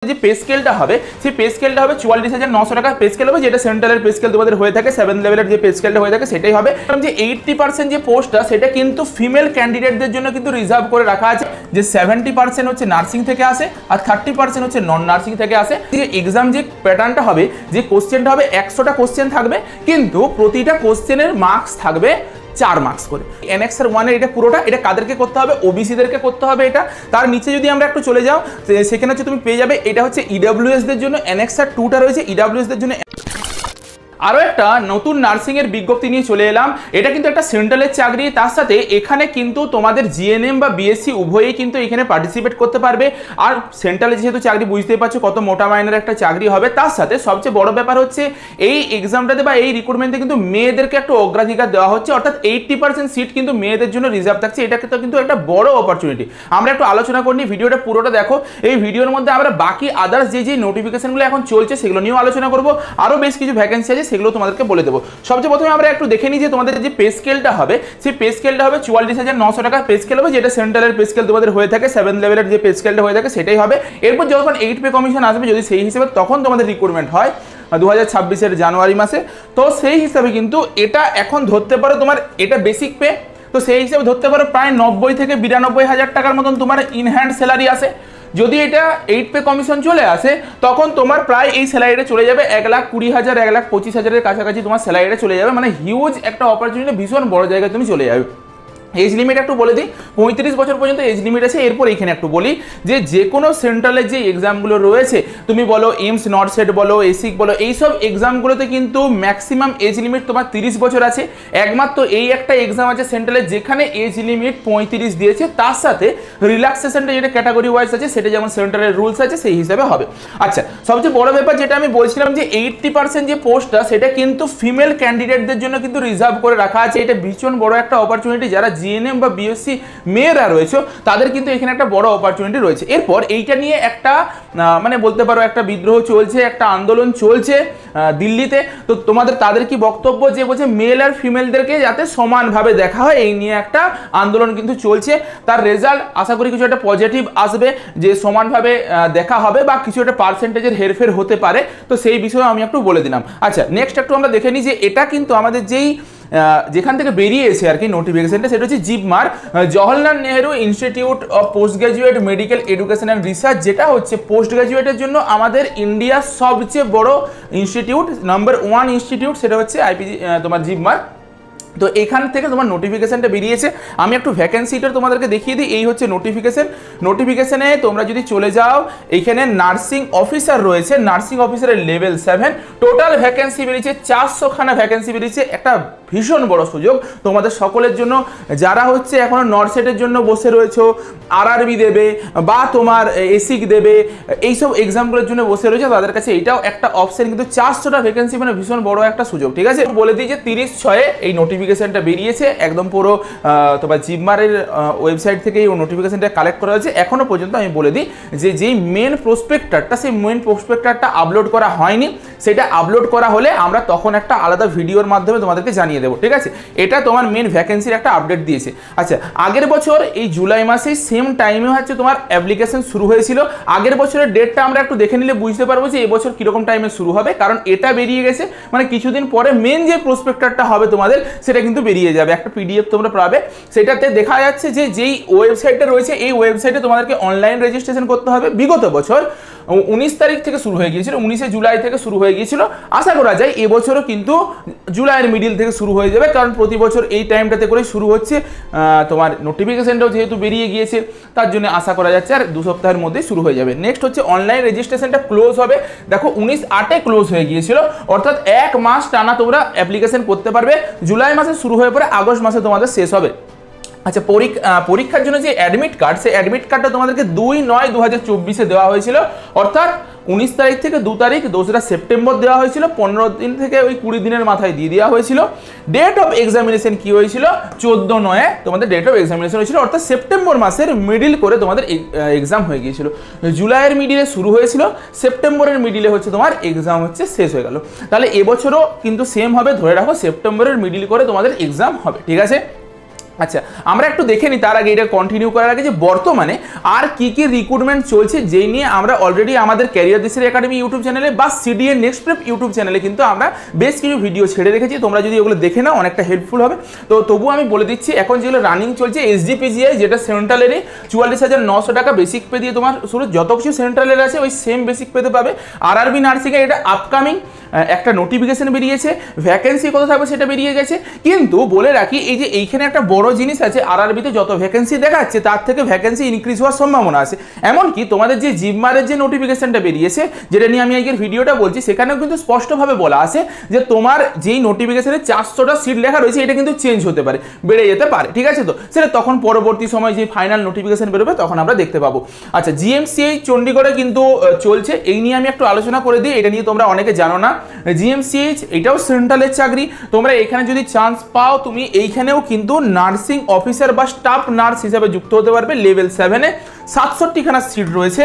যে পে স্কেলটা হবে সেই পে স্কেলটা হবে 44,900 টাকা পে স্কেল হবে, যেটা সেন্ট্রালের পে স্কেল তোমাদের হয়ে থাকে 7 লেভেলের যে পে স্কেলটা হয়ে থাকে সেটাই হবে। যে 80% যে পোস্টটা সেটা কিন্তু ফিমেল ক্যান্ডিডেটদের জন্য কিন্তু রিজার্ভ করে রাখা আছে, যে 70% হচ্ছে নার্সিং থেকে আসে আর 30% হচ্ছে নন নার্সিং থেকে আসে। যে এক্সাম যে প্যাটার্নটা হবে, যে কোশ্চেনটা হবে 100টা কোশ্চেন থাকবে, কিন্তু প্রতিটা কোশ্চেনের মার্কস থাকবে 4 মার্কস করে। এনএক্সআর 1 এর এটা পুরোটা, এটা কাদেরকে করতে হবে? ওবিসিদেরকে করতে হবে। এটা তার নিচে যদি আমরা একটু চলে যাও সেখানে হচ্ছে তুমি পেয়ে যাবে, এটা হচ্ছে ইডব্লিউএস দের জন্য, এনএক্সআর 2টা রয়েছে ইডব্লিউএস দের জন্য। আরও একটা নতুন নার্সিংয়ের বিজ্ঞপ্তি নিয়ে চলে এলাম। এটা কিন্তু একটা সেন্ট্রালের চাকরি, তার সাথে এখানে কিন্তু তোমাদের জিএনএম বা বিএসসি উভয়েই কিন্তু এখানে পার্টিসিপেট করতে পারবে। আর সেন্ট্রালে যেহেতু চাকরি বুঝতেই পারছো কত মোটা মাইনের একটা চাকরি হবে, তার সাথে সবচেয়ে বড় ব্যাপার হচ্ছে এই এক্সামটাতে বা এই রিক্রুটমেন্টে কিন্তু মেয়েদেরকে একটা অগ্রাধিকার দেওয়া হচ্ছে, অর্থাৎ 80% সিট কিন্তু মেয়েদের জন্য রিজার্ভ থাকছে। এটা কিন্তু একটা বড় অপরচুনিটি। আমরা একটু আলোচনা করিনি, ভিডিওটা পুরোটা দেখো। এই ভিডিওর মধ্যে আমরা বাকি আদার্স যে নোটিফিকেশনগুলো এখন চলছে সেগুলো নিয়েও আলোচনা করবো। আরও বেশ কিছু ভ্যাকেন্সি আছে, সেগুলো তোমাদেরকে বলে দেবো। সবচেয়ে প্রথমে আমরা একটু দেখে নিই যে তোমাদের যে পে স্কেলটা হবে সেই পে স্কেলটা হবে 44,900 টাকা পে স্কেল হবে, যেটা সেন্ট্রালের পে স্কেল তোমাদের হয়ে থাকে 7 লেভেলের যে পে স্কেলটা হয়ে থাকে সেটাই হবে। এরপর যখন 8 পে কমিশন আসবে যদি সেই হিসেবে, তখন তোমাদের রিক্রুটমেন্ট হয় 2026-এর জানুয়ারি মাসে। তো সেই হিসাবে কিন্তু এটা এখন ধরতে পারো তোমার এটা বেসিক পে, তো সেই হিসেবে ধরতে পারো প্রায় 90 থেকে 92,000 টাকার মতন তোমার ইন হ্যান্ড স্যালারি আসে। যদি এটা 8 পে কমিশন চলে আসে তখন তোমার প্রায় এই স্যালারিটা চলে যাবে 1,20,000 1,25,000-এর কাছাকাছি তোমার স্যালারিটা চলে যাবে। মানে হিউজ একটা অপরচুনিটি, ভীষণ বড় জায়গায় তুমি চলে যাবে। এজ লিমিট একটু বলে দিই, 35 বছর পর্যন্ত এজ লিমিট আছে। এরপর এখানে একটু বলি যে কোনো সেন্ট্রালের যে এক্সামগুলো রয়েছে, তুমি বলো এইমস, নটসেট বলো, এসিক বলো, এইসব এক্সামগুলোতে কিন্তু ম্যাক্সিমাম এজ লিমিট তোমার 30 বছর আছে। একমাত্র এই একটা এক্সাম আছে সেন্ট্রালের যেখানে এজ লিমিট 35 দিয়েছে, তার সাথে রিল্যাক্সেশনটা যেটা ক্যাটাগরি ওয়াইজ আছে সেটা যেমন সেন্ট্রালের রুলস আছে সেই হিসাবে হবে। আচ্ছা, সবচেয়ে বড় ব্যাপার যেটা আমি বলছিলাম যে 80% যে পোস্টটা সেটা কিন্তু ফিমেল ক্যান্ডিডেটদের জন্য কিন্তু রিজার্ভ করে রাখা আছে। এটা ভীষণ বড় একটা অপরচুনিটি। যারা জিএনএম বা বিএসসি মেয়েরা রয়েছে তাদের কিন্তু এখানে একটা বড় অপরচুনিটি রয়েছে। এরপর এইটা নিয়ে একটা মানে বলতে পারো একটা বিদ্রোহ চলছে, একটা আন্দোলন চলছে দিল্লিতে। তো তাদের কি বক্তব্য, যে বলছে মেল আর ফিমেলদেরকে যাতে সমানভাবে দেখা হয়, এই নিয়ে একটা আন্দোলন কিন্তু চলছে। তার রেজাল্ট আশা করি কিছু একটা পজিটিভ আসবে, যে সমানভাবে দেখা হবে বা কিছু একটা পার্সেন্টেজের হেরফের হতে পারে। তো সেই বিষয়ে আমি একটু বলে দিলাম। আচ্ছা, নেক্সট একটু আমরা দেখে নিই যে এটা কিন্তু আমাদের যেখান থেকে বেরিয়েছে আর কি নোটিফিকেশনটা, সেটা হচ্ছে জিপমার, Jawaharlal Nehru institute of post graduate medical education and research, যেটা হচ্ছে পোস্ট গ্রাজুয়েটের জন্য আমাদের ইন্ডিয়ার সবচেয়ে বড় ইনস্টিটিউট, নাম্বার 1 ইনস্টিটিউট, সেটা হচ্ছে আইপিজি তোমার জিপমার। তো এখান থেকে তোমার নোটিফিকেশনটা বেরিয়েছে। আমি একটু ভ্যাকেন্সিটা তোমাদেরকে দেখিয়ে দিই। এই হচ্ছে নোটিফিকেশনে তোমরা যদি চলে যাও, এইখানে নার্সিং অফিসার রয়েছে, নার্সিং অফিসারের লেভেল 7, টোটাল ভ্যাকেন্সি বেরিয়েছে 400খানা ভ্যাকেন্সি বেরিয়েছে। একটা ভীষণ বড় সুযোগ তোমাদের সকলের জন্য, যারা হচ্ছে এখনো নর্সেটের জন্য বসে রয়েছে, আরআরবি দেবে বা তোমার এসিক দেবে, এইসব এক্সামগুলোর জন্য বসে রয়েছে, তাদের কাছে এটাও একটা অপশন। কিন্তু 400টা ভ্যাকেন্সি মানে ভীষণ বড় একটা সুযোগ। ঠিক আছে, বলে দিই যে 30/6 এই নোটিফিকেশনটা বেরিয়েছে, একদম পুরো তোমার জিপমারের ওয়েবসাইট থেকে এই নোটিফিকেশনটা কালেক্ট করা হয়েছে। এখনো পর্যন্ত আমি বলে দিই যে যেই মেন প্রসপেক্টারটা, সেই মেন প্রসপেক্টারটা আপলোড করা হয়নি। সেটা আপলোড করা হলে আমরা তখন একটা আলাদা ভিডিওর মাধ্যমে তোমাদেরকে জানিয়ে দেবো। ঠিক আছে, এটা তোমার মেন ভ্যাকেন্সির একটা আপডেট দিয়েছে। আচ্ছা, আগের বছর এই জুলাই মাসে সেম টাইমে হচ্ছে তোমার অ্যাপ্লিকেশন শুরু হয়েছিল। আগের বছরের ডেটটা আমরা একটু দেখে নিলে বুঝতে পারবো যে এবছর কিরকম টাইমে শুরু হবে, কারণ এটা বেরিয়ে গেছে। মানে কিছুদিন পরে মেন যে প্রসপেক্টারটা হবে তোমাদের সেটা কিন্তু বেরিয়ে যাবে, একটা পিডিএফ তোমরা পাবে। সেটাতে দেখা যাচ্ছে যে যেই ওয়েবসাইটটা রয়েছে, এই ওয়েবসাইটে তোমাদেরকে অনলাইন রেজিস্ট্রেশন করতে হবে। বিগত বছর 19 তারিখ থেকে শুরু হয়ে গিয়েছিল, 19শে জুলাই থেকে শুরু হয়ে গিয়েছিল। আশা করা যায় এবছরও কিন্তু জুলাইয়ের মিডিল থেকে শুরু হয়ে যাবে, কারণ প্রতি বছর এই টাইমটাতে করে শুরু হচ্ছে। তোমার নোটিফিকেশনটাও যেহেতু বেরিয়ে গিয়েছে, তার জন্য আশা করা যাচ্ছে আর 2 সপ্তাহের মধ্যেই শুরু হয়ে যাবে। নেক্সট হচ্ছে অনলাইন রেজিস্ট্রেশনটা ক্লোজ হবে। দেখো 19/8 ক্লোজ হয়ে গিয়েছিল, অর্থাৎ 1 মাস টানা তোমরা অ্যাপ্লিকেশন করতে পারবে। জুলাই মাসে শুরু হয়ে পরে আগস্ট মাসে তোমাদের শেষ হবে। আচ্ছা, পরীক্ষার জন্য যে অ্যাডমিট কার্ড, সেই অ্যাডমিট কার্ডটা তোমাদেরকে 2/9/2024 দেওয়া হয়েছিল, অর্থাৎ 19 তারিখ থেকে 2 তারিখ 2রা সেপ্টেম্বর দেওয়া হয়েছিল। 15 দিন থেকে ওই 20 দিনের মাথায় দিয়ে দেওয়া হয়েছিল। ডেট অফ এক্সামিনেশন কি হয়েছিল, 14/9 তোমাদের ডেট অফ এক্সামিনেশন হয়েছিল, অর্থাৎ সেপ্টেম্বর মাসের মিডিল করে তোমাদের এক্সাম হয়ে গিয়েছিল। জুলাইয়ের মিডিলে শুরু হয়েছিল, সেপ্টেম্বরের মিডিলে হচ্ছে তোমার এক্সাম হচ্ছে শেষ হয়ে গেল। তাহলে এবছরও কিন্তু সেম হবে, ধরে রাখো সেপ্টেম্বরের মিডিল করে তোমাদের এক্সাম হবে। ঠিক আছে, আচ্ছা, আমরা একটু দেখে নিই তার আগে, এটা কন্টিনিউ করার আগে, যে বর্তমানে আর কি কি রিক্রুটমেন্ট চলছে, যেই নিয়ে আমরা অলরেডি আমাদের ক্যারিয়ার দেশের একাডেমি ইউটিউব চ্যানেলে বা সিডিএ নেক্সট প্রেপ ইউটিউব চ্যানেলে কিন্তু আমরা বেশ কিছু ভিডিও ছেড়ে রেখেছি। তোমরা যদি ওগুলো দেখে নাও অনেকটা হেল্পফুল হবে। তো তবুও আমি বলে দিচ্ছি, এখন যেগুলো রানিং চলছে এসজিপিজিআই, যেটা সেন্ট্রালেরই 44,900 টাকা বেসিক পে দিয়ে তোমার শুরু, যত কিছু সেন্ট্রালের আছে ওই সেম বেসিক পেতে পাবে। আরআরবি নার্সিংয়ে এটা আপকামিং একটা নোটিফিকেশন বেরিয়েছে, ভ্যাকেন্সি কত থাকবে সেটা বেরিয়ে গেছে। কিন্তু বলে রাখি, এই যে এইখানে একটা বড় জিনিস আছে, আরআরবিতে যত ভ্যাকেন্সি দেখাচ্ছে তার থেকে ভ্যাকেন্সি ইনক্রিজ হওয়ার সম্ভাবনা আছে। এমনকি তোমাদের যে জিপমারের যে নোটিফিকেশনটা বেরিয়েছে, যেটা নিয়ে আমি আজকের ভিডিওটা বলছি, সেখানেও কিন্তু স্পষ্টভাবে বলা আছে যে তোমার যেই নোটিফিকেশনে 400টা সিট লেখা রয়েছে এটা কিন্তু চেঞ্জ হতে পারে, বেড়ে যেতে পারে, ঠিক আছে? তো সেটা তখন পরবর্তী সময় যে ফাইনাল নোটিফিকেশন বেরোবে তখন আমরা দেখতে পাবো। আচ্ছা, জিএমসিএইচ চণ্ডীগড়ে কিন্তু চলছে, এই নিয়ে আমি একটু আলোচনা করে দিই, এটা নিয়ে তোমরা অনেকে জানো না। জিএমসিএইচ এটাও সেন্ট্রালের চাকরি, তোমরা এখানে যদি চান্স পাও তুমি এইখানেও কিন্তু নার্সিং অফিসার বা স্টাফ নার্স হিসেবে যুক্ত হতে পারবে। লেভেল 7-এ 67খানা সিট রয়েছে,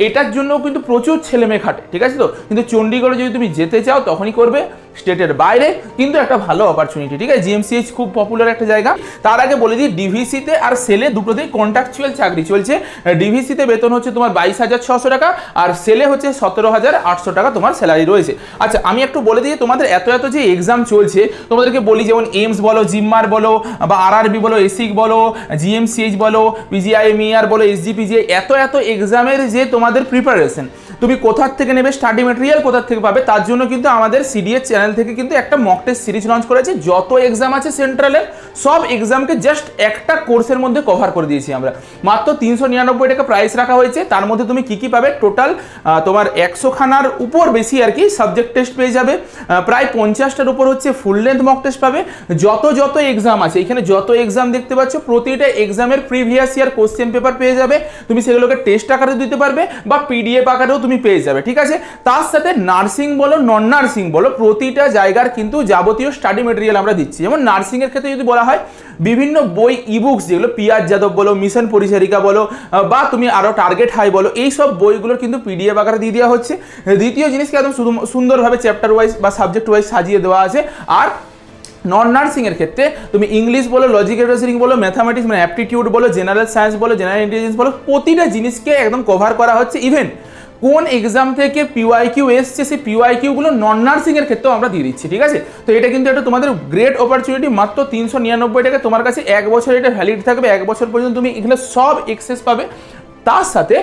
এটার জন্য কিন্তু প্রচুর ছেলে মেয়ে খাটে, ঠিক আছে? তো কিন্তু চণ্ডীগড়ে যদি তুমি যেতে চাও তখনই করবে, স্টেটের বাইরে কিন্তু একটা ভালো অপরচুনিটি, ঠিক আছে? জিএমসিএইচ খুব পপুলার একটা জায়গা। তার আগে বলে দিই, ডিভিসিতে আর সেলে দুটোতেই কন্ট্রাকচুয়াল চাকরি চলছে। ডিভিসিতে বেতন হচ্ছে তোমার 22,600 টাকা, আর সেলে হচ্ছে 17,800 টাকা তোমার স্যালারি রয়েছে। আচ্ছা, আমি একটু বলে দিই, তোমাদের এত যে এক্সাম চলছে, তোমাদেরকে বলি, যেমন এইমস বলো, জিপমার বলো, বা আরআরবি বলো, এসিক বলো, জিএমসিএইচ বলো, পিজিআইএমইআর বলো, এসজিপিজিআই, এত এক্সামের যে তোমাদের প্রিপারেশন, তুমি কোথার থেকে নেবে, স্টাডি মেটেরিয়াল কোথার থেকে পাবে, তার জন্য কিন্তু আমাদের সিডিএস চ্যানেল থেকে কিন্তু একটা মক টেস্ট সিরিজ লঞ্চ করেছে। যত এক্সাম আছে সেন্ট্রালের সব এক্সামকে জাস্ট একটা কোর্সের মধ্যে কভার করে দিয়েছি আমরা। মাত্র 399 টাকা প্রাইস রাখা হয়েছে। তার মধ্যে তুমি কি পাবে, টোটাল তোমার 100 খানার উপর বেশি আর কি সাবজেক্ট টেস্ট পেয়ে যাবে, প্রায় 50টার উপর হচ্ছে ফুল লেন্থ মক টেস্ট পাবে। যত এক্সাম আছে, এখানে যত এক্সাম দেখতে পাচ্ছ, প্রতিটা এক্সামের প্রিভিয়াস ইয়ার কোশ্চেন পেপার পেয়ে যাবে, তুমি সেগুলোকে টেস্ট আকারে দিতে পারবে বা পিডিএফ আকারেও তুমি পেয়ে যাবে, ঠিক আছে? তার সাথে নার্সিং বলো, নন নার্সিং বলো, প্রতিটা জায়গার কিন্তু যাবতীয় স্টাডি মেটেরিয়াল আমরা দিচ্ছি। যেমন নার্সিং এর ক্ষেত্রে যদি বলা হয়, বিভিন্ন বই ইবুকস, যেগুলো পিয়ার যাদব বলো, মিশন পরিচারিকা বলো, বা তুমি আরো টার্গেট হাই বলো, এই সব বইগুলোর কিন্তু পিডিএফ আকারে দিয়ে দেওয়া হচ্ছে। দ্বিতীয় জিনিসকে একদম সুন্দরভাবে চ্যাপ্টার ওয়াইজ বা সাবজেক্ট ওয়াইজ সাজিয়ে দেওয়া আছে। আর নন নার্সিং এর ক্ষেত্রে তুমি ইংলিশ বলো, লজিক্যাল রিজনিং বলো, ম্যাথামেটিক্স মানে অ্যাপটিটিউড বলো, জেনারেল সায়েন্স বলো, জেনারেল ইন্টেলিজেন্স বলো, প্রতিটা জিনিসকে একদম কভার করা হচ্ছে। ইভেন কোন এক্সাম থেকে পিওয়াইকিউ এসছে, সেই পিওয়াইকিউগুলো নন নার্সিং এর ক্ষেত্রেও আমরা দিয়ে দিচ্ছি, ঠিক আছে? তো এটা কিন্তু একটা তোমাদের গ্রেট অপরচুনিটি। মাত্র 399 টাকা তোমার কাছে 1 বছর এটা ভ্যালিড থাকবে, 1 বছর পর্যন্ত তুমি এখানে সব এক্সেস পাবে। তার সাথে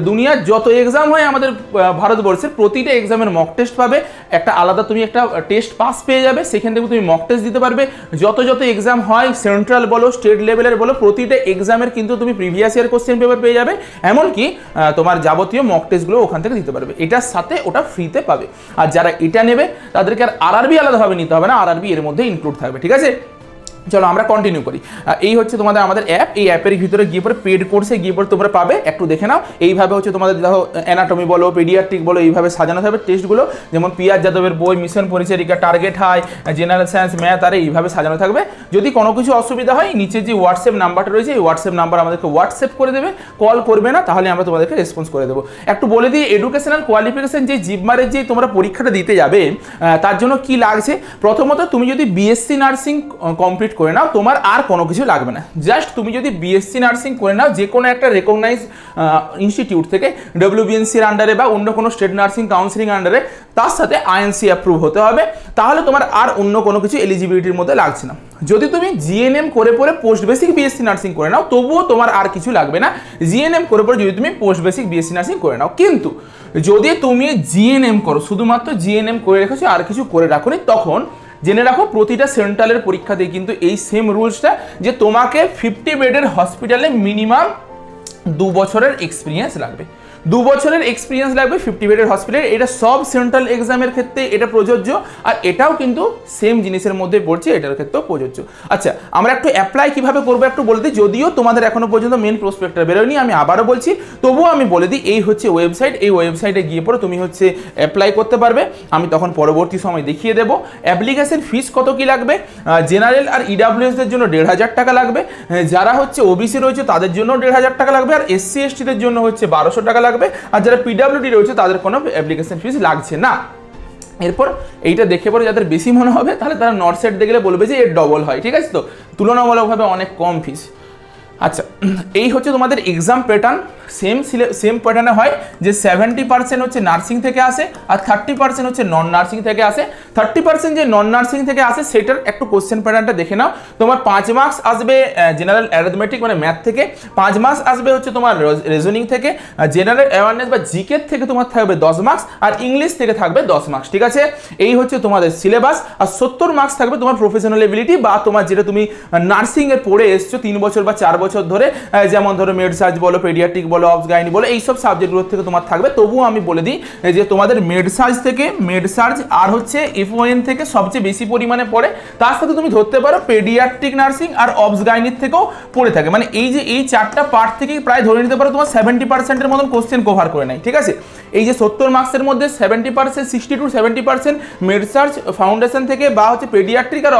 দুনিয়ার যত এক্সাম হয় আমাদের ভারতবর্ষের, প্রতিটা এক্সামের মক টেস্ট পাবে, একটা আলাদা তুমি একটা টেস্ট পাস পেয়ে যাবে, সেখান থেকে তুমি মক টেস্ট দিতে পারবে। যত এক্সাম হয়, সেন্ট্রাল বলো, স্টেট লেভেলের বলো, প্রতিটা এক্সামের কিন্তু তুমি প্রিভিয়াস ইয়ার কোশ্চেন পেপার পেয়ে যাবে, এমনকি তোমার যাবতীয় মক টেস্টগুলো ওখান থেকে দিতে পারবে। এটার সাথে ওটা ফ্রিতে পাবে। আর যারা এটা নেবে তাদেরকে আর আরআরবি আলাদাভাবে নিতে হবে না, আরআরবি এর মধ্যে ইনক্লুড থাকবে, ঠিক আছে? চলো আমরা কন্টিনিউ করি। এই হচ্ছে তোমাদের আমাদের অ্যাপ, এই অ্যাপের ভিতরে গিয়ে পরে পেড কোর্সে গিয়ে পরে তোমরা পাবে, একটু দেখে নাও। এইভাবে হচ্ছে তোমাদের দেখো অ্যানাটমি বলো, পেডিয়াট্রিক বলো, এইভাবে সাজানো থাকবে টেস্টগুলো, যেমন পিয়ার যাদবের বই, মিশন পরিচারিকা, target high, general science, math, আর এইভাবে সাজানো থাকবে। যদি কোনো কিছু অসুবিধা হয়, নিচে যে হোয়াটসঅ্যাপ নাম্বারটা রয়েছে, এই হোয়াটসঅ্যাপ নাম্বার আমাদেরকে হোয়াটসঅ্যাপ করে দেবে, কল করবে না, তাহলে আমরা তোমাদেরকে রেসপন্স করে দেবো। একটু বলে দিই, এডুকেশনাল কোয়ালিফিকেশন যে জিপমারের যে তোমরা পরীক্ষাটা দিতে যাবে, তার জন্য কি লাগছে। প্রথমত তুমি যদি বিএসসি নার্সিং কমপ্লিট করে নাও, তোমার আর কোনো কিছু লাগবে না। জাস্ট তুমি যদি বিএসসি নার্সিং করে নাও যে কোনো একটা রেকগনাইজ ইনস্টিটিউট থেকে, ডব্লিউবিএনসির আন্ডারে বা অন্য কোনো স্টেট নার্সিং কাউন্সিলিং আন্ডারে, তার সাথে আইএনসি অ্যাপ্রুভ হতে হবে, তাহলে তোমার আর অন্য কোনো কিছু এলিজিবিলিটির মধ্যে লাগছে না। যদি তুমি জিএনএম করে পরে পোস্ট বেসিক বিএসসি নার্সিং করে নাও, তবুও তোমার আর কিছু লাগবে না। জিএনএম করে পরে যদি তুমি পোস্ট বেসিক বিএসসি নার্সিং করে নাও, কিন্তু যদি তুমি জিএনএম করো, শুধুমাত্র জিএনএম করে রেখেছো, আর কিছু করে রাখোনি, তখন জেনে রাখো প্রতিটা সেন্ট্রালের পরীক্ষাতে কিন্তু এই সেম রুলসটা, যে তোমাকে 50 বেডের হসপিটালে মিনিমাম 2 বছরের এক্সপিরিয়েন্স লাগবে। 2 বছরের এক্সপিরিয়েন্স লাগবে 50 বেডের হসপিটালে। এটা সব সেন্ট্রাল এক্সামের ক্ষেত্রে এটা প্রযোজ্য, আর এটাও কিন্তু সেম জিনিসের মধ্যে পড়ছে, এটার ক্ষেত্রেও প্রযোজ্য। আচ্ছা, আমরা একটু অ্যাপ্লাই কিভাবে করবো একটু বলে দিই। যদিও তোমাদের এখনো পর্যন্ত মেন প্রসপেক্টার বেরোয়নি, আমি আবারও বলছি, তবুও আমি বলে দিই, এই হচ্ছে ওয়েবসাইট। এই ওয়েবসাইটে গিয়ে পরে তুমি হচ্ছে অ্যাপ্লাই করতে পারবে, আমি তখন পরবর্তী সময় দেখিয়ে দেবো। অ্যাপ্লিকেশন ফিস কত কি লাগবে, জেনারেল আর ইডাব্লিউএসদের জন্য 1,500 টাকা লাগবে, যারা হচ্ছে ওবিসি রয়েছে তাদের জন্য 1,500 টাকা লাগবে, আর এসসি এসটিদের জন্য হচ্ছে 1,200 টাকা লাগবে, আর যারা পিডাব্লিউডি রয়েছে তাদের কোনো অ্যাপ্লিকেশন ফিস লাগছে না। এরপর এইটা দেখে পরে যাদের বেশি মনে হবে তাহলে তারা নর্থ সাইড দেখলে বলবে যে এর ডবল হয়, ঠিক আছে? তো তুলনামূলকভাবে অনেক কম ফিস। আচ্ছা, এই হচ্ছে তোমাদের এক্সাম প্যাটার্ন। সেম প্যাটার্নে হয় যে 70% হচ্ছে নার্সিং থেকে আসে আর 30% হচ্ছে নন নার্সিং থেকে আসে। 30% যে নন নার্সিং থেকে আসে সেটার একটু কোশ্চেন প্যাটার্নটা দেখে নাও। তোমার 5 মার্কস আসবে জেনারেল অ্যারিথমেটিক মানে ম্যাথ থেকে, 5 মার্কস আসবে হচ্ছে তোমার রিজনিং থেকে, জেনারেল অ্যাওয়ারনেস বা জিকে থেকে তোমার থাকবে 10 মার্কস আর ইংলিশ থেকে থাকবে 10 মার্কস, ঠিক আছে? এই হচ্ছে তোমাদের সিলেবাস। আর 70 মার্কস থাকবে তোমার প্রফেশনাল এবিলিটি বা তোমার যেটা তুমি নার্সিংয়ের পড়ে এসছো 3 বছর বা 4 বছর ধরে, যেমন ধরো মেড সার্জ বলো, পেডিয়াট্রিক বলো, অবস গাইনি বলো, এইসব সাবজেক্টগুলোর থেকে তোমার থাকবে। তবুও আমি বলে দিই যে তোমাদের মেড সার্জ আর হচ্ছে এফওএন থেকে সবচেয়ে বেশি পরিমাণে পড়ে। তার সাথে তুমি ধরতে পারো পেডিয়াট্রিক নার্সিং আর অবস গাইনির থেকেও পড়ে থাকে। মানে এই যে এই 4টা পার্ট থেকেই প্রায় ধরে নিতে পারো তোমার 70%-এর মতন কোশ্চেন কভার করে নেয়, ঠিক আছে? এই যে 70 মার্কসের মধ্যে 70%, 60 to 70% মেড সার্জ ফাউন্ডেশন থেকে বা হচ্ছে পেডিয়াট্রিক আর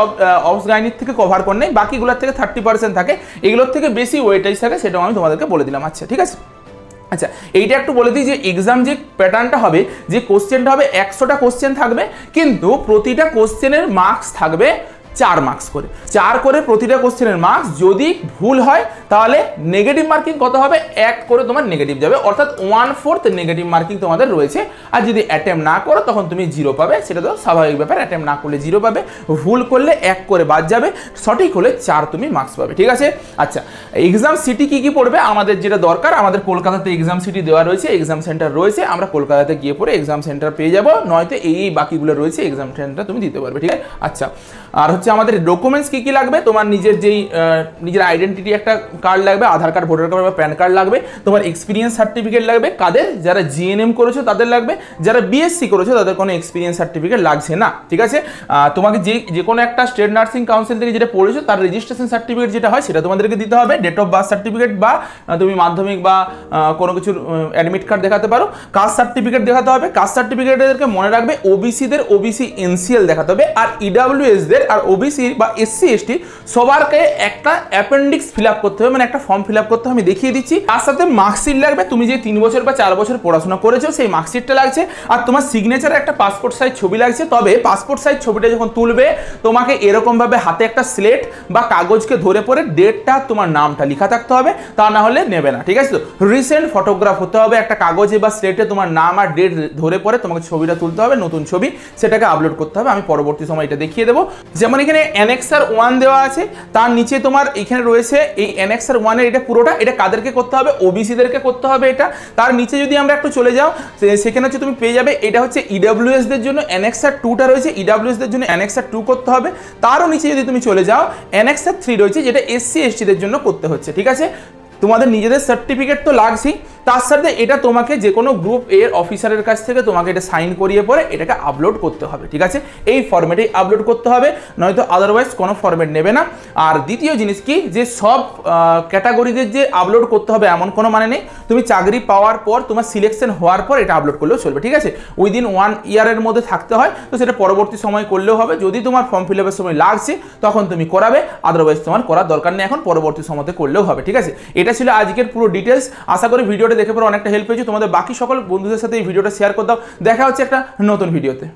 অবস গাইনির থেকে কভার করে নেয়, বাকিগুলোর থেকে 30% থাকে। এগুলোর থেকে বেশি ওয়েটেজ থাকে, সেটাও আমি তোমাদেরকে বলে দিলাম। আচ্ছা, ঠিক আছে? আচ্ছা, এইটা একটু বলে দিই যে এক্সাম যে প্যাটার্নটা হবে, যে কোশ্চেনটা হবে 100টা কোশ্চেন থাকবে, কিন্তু প্রতিটা কোশ্চেনের মার্কস থাকবে 4 মার্কস করে, 4 করে প্রতিটা কোশ্চেনের মার্কস। যদি ভুল হয় তাহলে নেগেটিভ মার্কিং কত হবে? 1 করে তোমার নেগেটিভ যাবে, অর্থাৎ 1/4 নেগেটিভ মার্কিং তোমাদের রয়েছে। আর যদি অ্যাটেম্প না করো তখন তুমি 0 পাবে, সেটা তো স্বাভাবিক ব্যাপার। অ্যাটেম্প না করলে 0 পাবে, ভুল করলে 1 করে বাদ যাবে, সঠিক হলে 4 তুমি মার্কস পাবে, ঠিক আছে? আচ্ছা, এক্সাম সিটি কি কি পড়বে আমাদের যেটা দরকার, আমাদের কলকাতাতে এক্সাম সিটি দেওয়া রয়েছে, এক্সাম সেন্টার রয়েছে, আমরা কলকাতাতে গিয়ে পরে এক্সাম সেন্টার পেয়ে যাবো, নয়তো এই বাকিগুলো রয়েছে এক্সাম সেন্টার তুমি দিতে পারবে, ঠিক আছে? আচ্ছা, আর হচ্ছে আমাদের ডকুমেন্টস কি কি লাগবে, তোমার নিজের আইডেন্টিটি একটা কার্ড লাগবে, আধার কার্ড, ভোটার কার্ড বা প্যান কার্ড লাগবে, তোমার এক্সপিরিয়েন্স সার্টিফিকেট লাগবে। কাদের? যারা জিএনএম করেছো তাদের লাগবে, যারা বিএসসি করেছো তাদের কোনো এক্সপিরিয়েন্স সার্টিফিকেট লাগছে না, ঠিক আছে? তোমাকে যে কোনো একটা স্টেট নার্সিং কাউন্সিল থেকে যেটা পড়েছো তার রেজিস্ট্রেশন সার্টিফিকেট যেটা হয় সেটা তোমাদেরকে দিতে হবে, ডেট অফ বার্থ সার্টিফিকেট বা তুমি মাধ্যমিক বা কোনো কিছুর অ্যাডমিট কার্ড দেখাতে পারো, কাস্ট সার্টিফিকেট দেখাতে হবে। কাস্ট সার্টিফিকেটদেরকে মনে রাখবে ওবিসিদের ওবিসি এনসিএল দেখাতে হবে, আর ইডাব্লিউএসদের আর ওবিসি বা এসসি এসটি সবারকে একটা অ্যাপেন্ডিক্স ফিল আপ করতে হবে, মানে একটা ফর্ম ফিল আপ করতে হবে, আমি দেখিয়ে দিচ্ছি। তার সাথে মার্কশিট লাগবে, তুমি যে 3 বছর বা 4 বছর পড়াশোনা করেছো সেই মার্কশিটটা লাগছে, আর তোমার সিগনেচারে একটা পাসপোর্ট সাইজ ছবি লাগছে। তবে পাসপোর্ট সাইজ ছবিটা যখন তুলবে তোমাকে এরকমভাবে হাতে একটা স্লেট বা কাগজকে ধরে পরে ডেটটা তোমার নামটা লেখা থাকতে হবে, তা না হলে নেবে না, ঠিক আছে? তো রিসেন্ট ফটোগ্রাফ হতে হবে, একটা কাগজে বা স্লেটে তোমার নাম আর ডেট ধরে পরে তোমাকে ছবিটা তুলতে হবে, নতুন ছবি, সেটাকে আপলোড করতে হবে। আমি পরবর্তী সময় এটা দেখিয়ে দেবো। যেমন এখানে অ্যানেক্সার 1 দেওয়া আছে, তার নিচে তোমার এখানে রয়েছে এই অ্যানেক্সার 1 এর এটা পুরোটা, এটা কাদেরকে করতে হবে? ওবিসিদেরকে করতে হবে এটা। তার নিচে যদি আমরা একটু চলে যাও সেখানে হচ্ছে তুমি পেয়ে যাবে এটা হচ্ছে ইডাব্লিউএস দের জন্য অ্যানেক্সার 2টা রয়েছে, ইডাব্লিউএস দের জন্য অ্যানেক্সার 2 করতে হবে। তারও নিচে যদি তুমি চলে যাও অ্যানেক্সার 3 রয়েছে, যেটা এসসি এসটি দের জন্য করতে হচ্ছে, ঠিক আছে? তোমাদের নিজেদের সার্টিফিকেট তো লাগছেই, তার সাথে এটা তোমাকে যে কোনো গ্রুপ এর অফিসারের কাছ থেকে তোমাকে এটা সাইন করিয়ে পরে এটাকে আপলোড করতে হবে, ঠিক আছে? এই ফরম্যাটেই আপলোড করতে হবে, নয়তো আদারওয়াইজ কোনো ফরম্যাট নেবে না। আর দ্বিতীয় জিনিস কি, যে সব ক্যাটাগরিদের যে আপলোড করতে হবে এমন কোনো মানে নেই। তুমি চাকরি পাওয়ার পর তোমার সিলেকশন হওয়ার পর এটা আপলোড করলেও চলবে, ঠিক আছে? উইদিন 1 ইয়ারের মধ্যে থাকতে হয়, তো সেটা পরবর্তী সময় করলেও হবে। যদি তোমার ফর্ম ফিল আপের সময় লাগছে তখন তুমি করাবে, আদারওয়াইজ তোমার করার দরকার নেই, এখন পরবর্তী সময়তে করলেও হবে, ঠিক আছে? এটা ছিল আজকের পুরো ডিটেলস। আশা করি ভিডিওটা দেখে পরে অনেকটা হেল্প পেয়েছো। তোমাদের বাকি সকল বন্ধুদের সাথে এই ভিডিওটা শেয়ার করে দাও। দেখা হচ্ছে একটা নতুন ভিডিওতে।